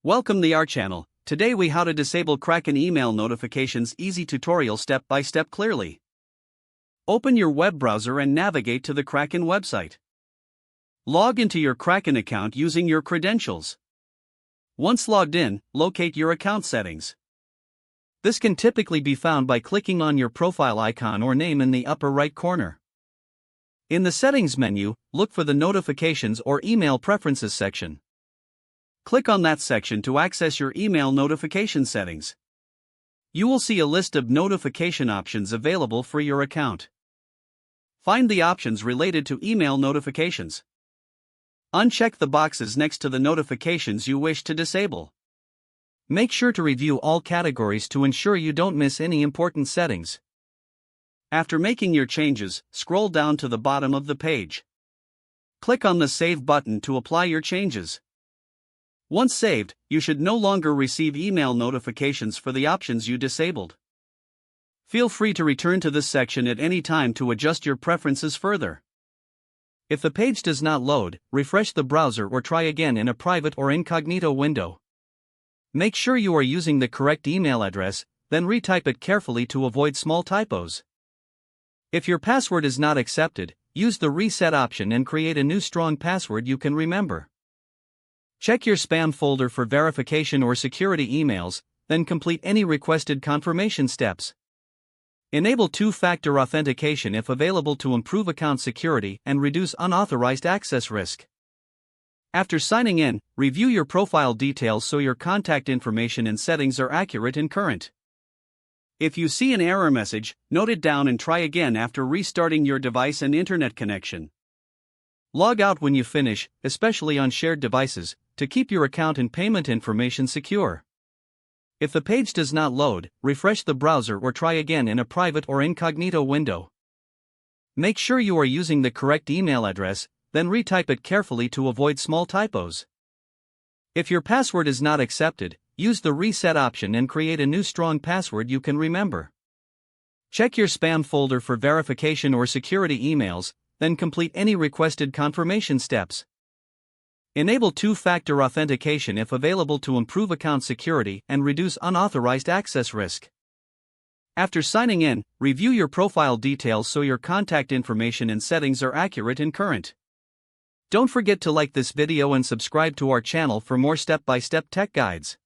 Welcome to our channel. Today we how to disable Kraken email notifications. Easy tutorial step by step clearly. Open your web browser and navigate to the Kraken website. Log into your Kraken account using your credentials. Once logged in, locate your account settings. This can typically be found by clicking on your profile icon or name in the upper right corner. In the settings menu, look for the notifications or email preferences section. Click on that section to access your email notification settings. You will see a list of notification options available for your account. Find the options related to email notifications. Uncheck the boxes next to the notifications you wish to disable. Make sure to review all categories to ensure you don't miss any important settings. After making your changes, scroll down to the bottom of the page. Click on the Save button to apply your changes. Once saved, you should no longer receive email notifications for the options you disabled. Feel free to return to this section at any time to adjust your preferences further. If the page does not load, refresh the browser or try again in a private or incognito window. Make sure you are using the correct email address, then retype it carefully to avoid small typos. If your password is not accepted, use the reset option and create a new strong password you can remember. Check your spam folder for verification or security emails, then complete any requested confirmation steps. Enable two-factor authentication if available to improve account security and reduce unauthorized access risk. After signing in, review your profile details so your contact information and settings are accurate and current. If you see an error message, note it down and try again after restarting your device and internet connection. Log out when you finish, especially on shared devices, to keep your account and payment information secure. If the page does not load, refresh the browser or try again in a private or incognito window. Make sure you are using the correct email address, then retype it carefully to avoid small typos. If your password is not accepted, use the reset option and create a new strong password you can remember. Check your spam folder for verification or security emails, then complete any requested confirmation steps. Enable two-factor authentication if available to improve account security and reduce unauthorized access risk. After signing in, review your profile details so your contact information and settings are accurate and current. Don't forget to like this video and subscribe to our channel for more step-by-step tech guides.